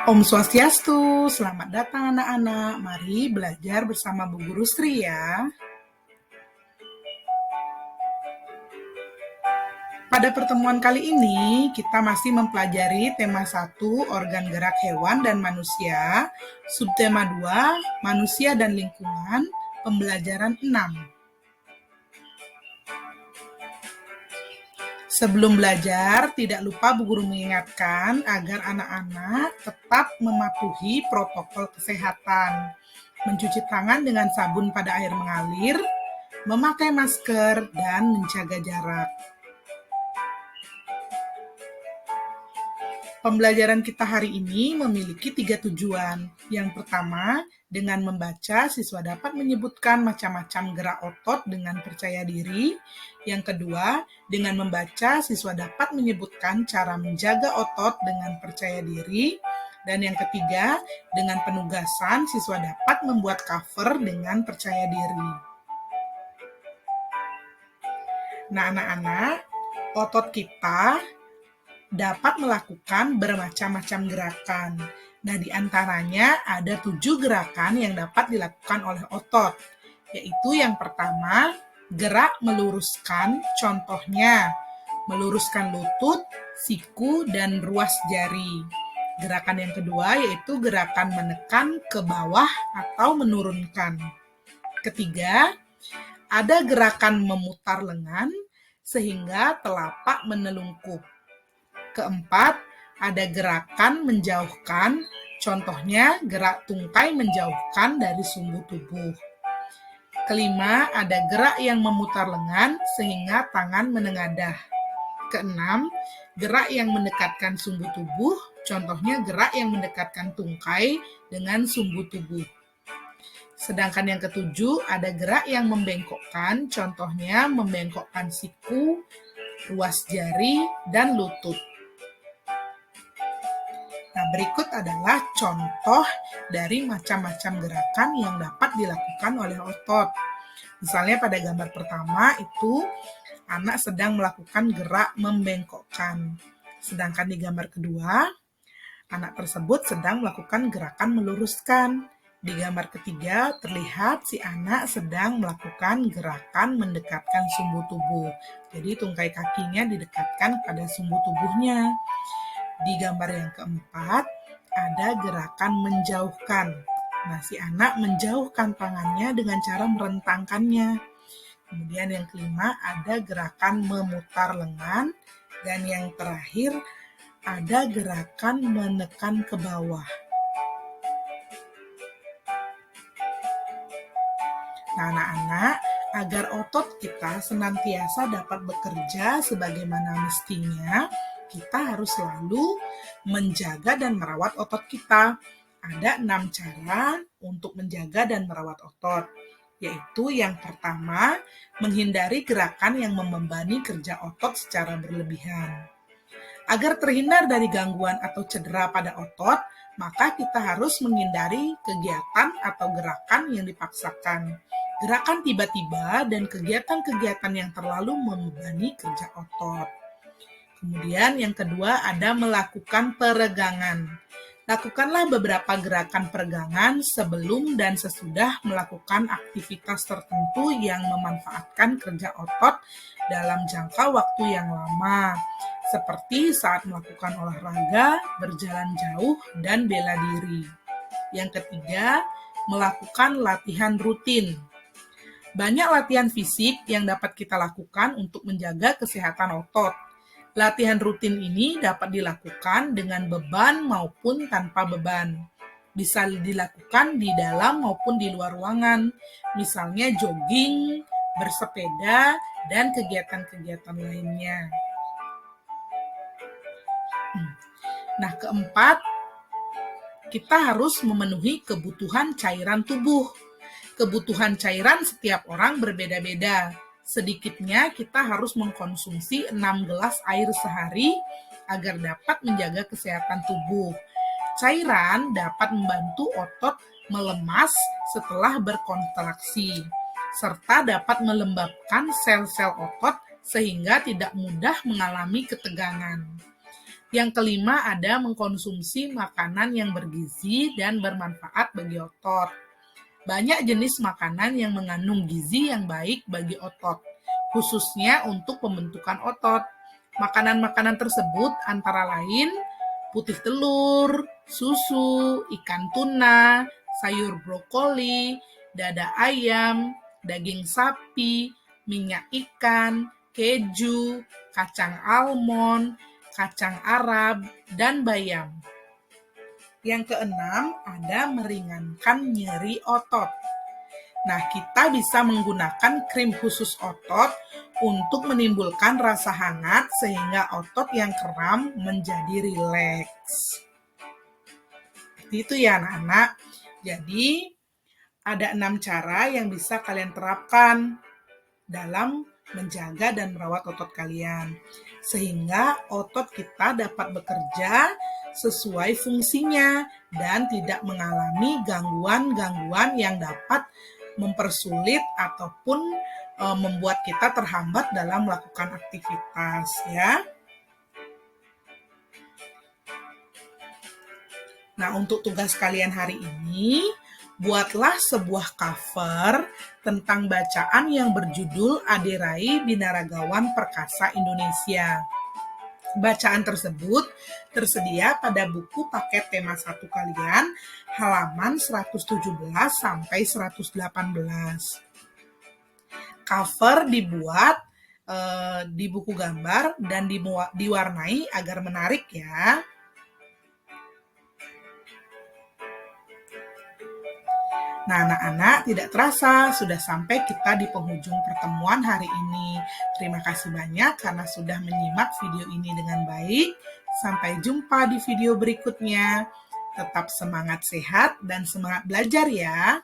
Om Swastiastu, selamat datang anak-anak. Mari belajar bersama Bu Guru Sri ya. Pada pertemuan kali ini, kita masih mempelajari tema 1, organ gerak hewan dan manusia, subtema 2, manusia dan lingkungan, pembelajaran 6. Sebelum belajar, tidak lupa Bu Guru mengingatkan agar anak-anak tetap mematuhi protokol kesehatan, mencuci tangan dengan sabun pada air mengalir, memakai masker, dan menjaga jarak. Pembelajaran kita hari ini memiliki 3 tujuan. Yang pertama, dengan membaca, siswa dapat menyebutkan macam-macam gerak otot dengan percaya diri. Yang kedua, dengan membaca, siswa dapat menyebutkan cara menjaga otot dengan percaya diri. Dan yang ketiga, dengan penugasan, siswa dapat membuat cover dengan percaya diri. Nah, anak-anak, otot kita dapat melakukan bermacam-macam gerakan. Nah, di antaranya ada 7 gerakan yang dapat dilakukan oleh otot, yaitu yang pertama, gerak meluruskan, contohnya meluruskan lutut, siku, dan ruas jari. Gerakan yang kedua yaitu gerakan menekan ke bawah atau menurunkan. Ketiga, ada gerakan memutar lengan sehingga telapak menelungkup. Keempat, ada gerakan menjauhkan, contohnya gerak tungkai menjauhkan dari sumbu tubuh. Kelima, ada gerak yang memutar lengan sehingga tangan menengadah. Keenam, gerak yang mendekatkan sumbu tubuh, contohnya gerak yang mendekatkan tungkai dengan sumbu tubuh. Sedangkan yang ketujuh, ada gerak yang membengkokkan, contohnya membengkokkan siku, ruas jari, dan lutut. Nah, berikut adalah contoh dari macam-macam gerakan yang dapat dilakukan oleh otot. Misalnya pada gambar pertama itu anak sedang melakukan gerak membengkokkan. Sedangkan di gambar kedua, anak tersebut sedang melakukan gerakan meluruskan. Di gambar ketiga terlihat si anak sedang melakukan gerakan mendekatkan sumbu tubuh. Jadi tungkai kakinya didekatkan pada sumbu tubuhnya. Di gambar yang keempat, ada gerakan menjauhkan. Nah, si anak menjauhkan tangannya dengan cara merentangkannya. Kemudian yang kelima, ada gerakan memutar lengan. Dan yang terakhir, ada gerakan menekan ke bawah. Nah, anak-anak, agar otot kita senantiasa dapat bekerja sebagaimana mestinya, kita harus selalu menjaga dan merawat otot kita. Ada 6 cara untuk menjaga dan merawat otot, yaitu yang pertama, menghindari gerakan yang membebani kerja otot secara berlebihan. Agar terhindar dari gangguan atau cedera pada otot, maka kita harus menghindari kegiatan atau gerakan yang dipaksakan. Gerakan tiba-tiba dan kegiatan-kegiatan yang terlalu membebani kerja otot. Kemudian yang kedua ada melakukan peregangan. Lakukanlah beberapa gerakan peregangan sebelum dan sesudah melakukan aktivitas tertentu yang memanfaatkan kerja otot dalam jangka waktu yang lama, seperti saat melakukan olahraga, berjalan jauh, dan bela diri. Yang ketiga, melakukan latihan rutin. Banyak latihan fisik yang dapat kita lakukan untuk menjaga kesehatan otot. Latihan rutin ini dapat dilakukan dengan beban maupun tanpa beban. Bisa dilakukan di dalam maupun di luar ruangan, misalnya jogging, bersepeda, dan kegiatan-kegiatan lainnya. Nah, keempat, kita harus memenuhi kebutuhan cairan tubuh. Kebutuhan cairan setiap orang berbeda-beda. Sedikitnya kita harus mengkonsumsi 6 gelas air sehari agar dapat menjaga kesehatan tubuh. Cairan dapat membantu otot melemas setelah berkontraksi, serta dapat melembabkan sel-sel otot sehingga tidak mudah mengalami ketegangan. Yang kelima ada mengkonsumsi makanan yang bergizi dan bermanfaat bagi otot. Banyak jenis makanan yang mengandung gizi yang baik bagi otot, khususnya untuk pembentukan otot. Makanan-makanan tersebut antara lain putih telur, susu, ikan tuna, sayur brokoli, dada ayam, daging sapi, minyak ikan, keju, kacang almond, kacang Arab, dan bayam. Yang keenam, ada meringankan nyeri otot. Nah, kita bisa menggunakan krim khusus otot untuk menimbulkan rasa hangat sehingga otot yang kram menjadi rileks. Itu ya anak-anak. Jadi, ada 6 cara yang bisa kalian terapkan dalam menjaga dan merawat otot kalian. Sehingga otot kita dapat bekerja sesuai fungsinya dan tidak mengalami gangguan-gangguan yang dapat mempersulit ataupun membuat kita terhambat dalam melakukan aktivitas ya. Nah, untuk tugas kalian hari ini, buatlah sebuah cover tentang bacaan yang berjudul Adirai Binaragawan Perkasa Indonesia. Bacaan tersebut tersedia pada buku paket tema 1 kalian, halaman 117 sampai 118. Cover dibuat di buku gambar dan diwarnai agar menarik ya. Nah, anak-anak, tidak terasa sudah sampai kita di penghujung pertemuan hari ini. Terima kasih banyak karena sudah menyimak video ini dengan baik. Sampai jumpa di video berikutnya. Tetap semangat sehat dan semangat belajar ya.